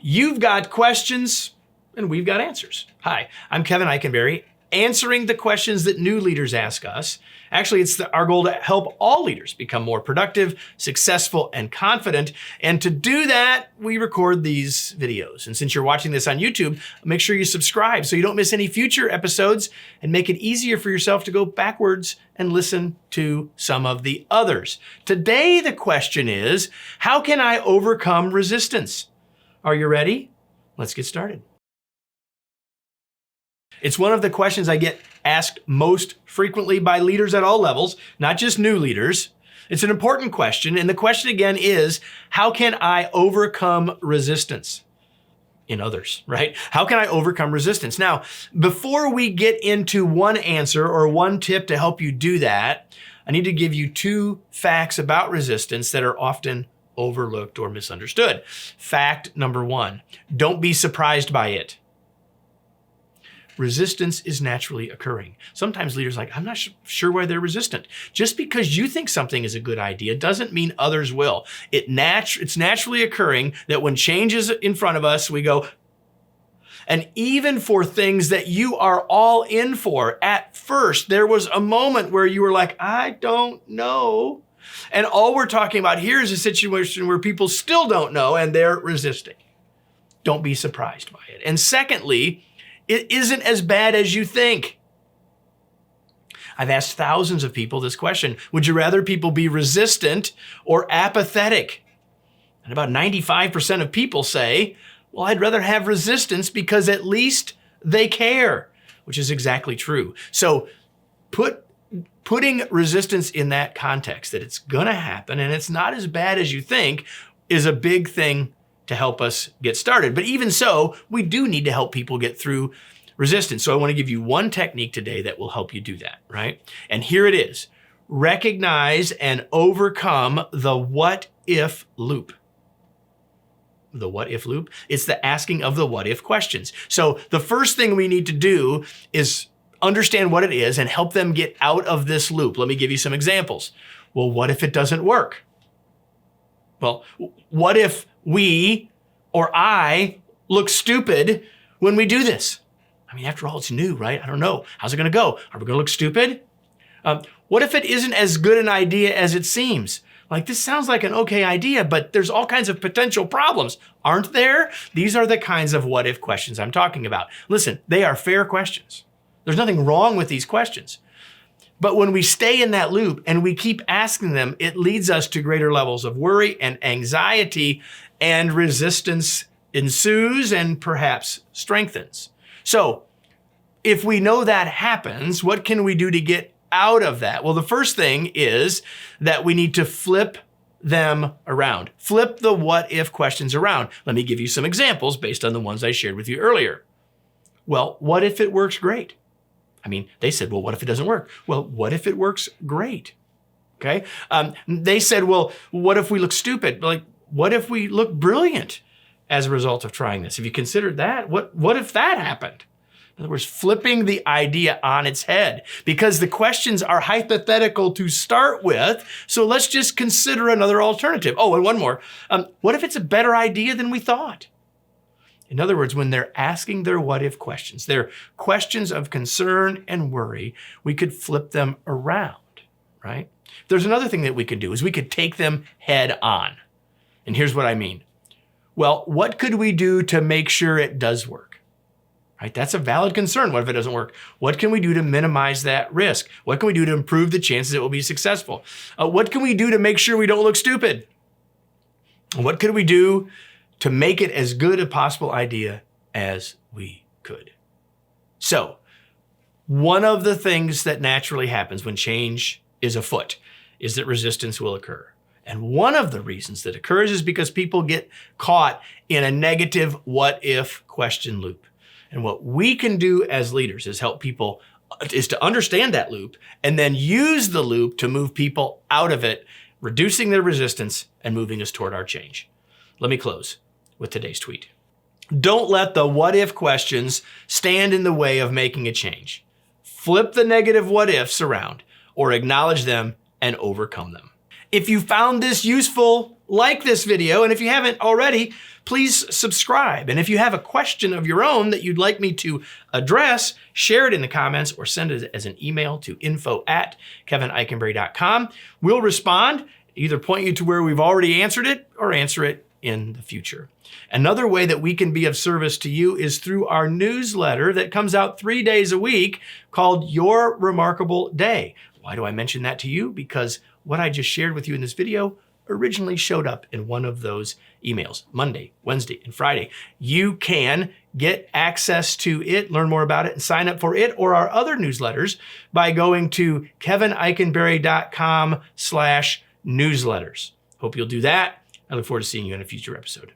You've got questions and we've got answers. Hi, I'm Kevin Eikenberry, answering the questions that new leaders ask us. Actually, it's our goal to help all leaders become more productive, successful, and confident. And to do that, we record these videos. And since you're watching this on YouTube, make sure you subscribe so you don't miss any future episodes and make it easier for yourself to go backwards and listen to some of the others. Today, the question is, how can I overcome resistance? Are you ready? Let's get started. It's one of the questions I get asked most frequently by leaders at all levels, not just new leaders. It's an important question. And the question again is, how can I overcome resistance in others, right? How can I overcome resistance? Now, before we get into one answer or one tip to help you do that, I need to give you two facts about resistance that are often overlooked or misunderstood. Fact number one, don't be surprised by it. Resistance is naturally occurring. Sometimes leaders are like, I'm not sure why they're resistant. Just because you think something is a good idea doesn't mean others will. It's naturally occurring that when change is in front of us, we go, and even for things that you are all in for, at first, there was a moment where you were like, I don't know. And all we're talking about here is a situation where people still don't know and they're resisting. Don't be surprised by it. And secondly, it isn't as bad as you think. I've asked thousands of people this question. Would you rather people be resistant or apathetic? And about 95% of people say, well, I'd rather have resistance because at least they care, which is exactly true. So putting resistance in that context, that it's gonna happen and it's not as bad as you think, is a big thing to help us get started. But even so, we do need to help people get through resistance. So I want to give you one technique today that will help you do that, right? And here it is. Recognize and overcome the what if loop. The what if loop? It's the asking of the what if questions. So the first thing we need to do is understand what it is and help them get out of this loop. Let me give you some examples. Well, what if it doesn't work? Well, what if we or I look stupid when we do this? I mean, after all, it's new, right? I don't know. How's it going to go? Are we going to look stupid? What if it isn't as good an idea as it seems? Like, this sounds like an okay idea, but there's all kinds of potential problems, aren't there? These are the kinds of what if questions I'm talking about. Listen, they are fair questions. There's nothing wrong with these questions. But when we stay in that loop and we keep asking them, it leads us to greater levels of worry and anxiety, and resistance ensues and perhaps strengthens. So if we know that happens, what can we do to get out of that? Well, the first thing is that we need to flip them around. Flip the what if questions around. Let me give you some examples based on the ones I shared with you earlier. Well, what if it works great? I mean, they said, well, what if it doesn't work? Well, what if it works great? Okay. They said, well, what if we look stupid? Like, what if we look brilliant as a result of trying this? Have you considered that? What if that happened? In other words, flipping the idea on its head, because the questions are hypothetical to start with. So let's just consider another alternative. Oh, and one more. What if it's a better idea than we thought? In other words, when they're asking their what if questions, they're questions of concern and worry, we could flip them around, right? There's another thing that we could do is we could take them head on. And here's what I mean. Well, what could we do to make sure it does work? Right? That's a valid concern. What if it doesn't work? What can we do to minimize that risk? What can we do to improve the chances it will be successful? What can we do to make sure we don't look stupid? What could we do to make it as good a possible idea as we could? So, one of the things that naturally happens when change is afoot is that resistance will occur. And one of the reasons that occurs is because people get caught in a negative what if question loop. And what we can do as leaders is help people, is to understand that loop and then use the loop to move people out of it, reducing their resistance and moving us toward our change. Let me close with today's tweet. Don't let the what if questions stand in the way of making a change. Flip the negative what ifs around or acknowledge them and overcome them. If you found this useful, like this video. And if you haven't already, please subscribe. And if you have a question of your own that you'd like me to address, share it in the comments or send it as an email to info@kevineikenberry.com. We'll respond, either point you to where we've already answered it or answer it in the future. Another way that we can be of service to you is through our newsletter that comes out 3 days a week called Your Remarkable Day. Why do I mention that to you? Because what I just shared with you in this video originally showed up in one of those emails, Monday, Wednesday, and Friday. You can get access to it, learn more about it, and sign up for it or our other newsletters by going to kevineikenberry.com/newsletters. Hope you'll do that. I look forward to seeing you in a future episode.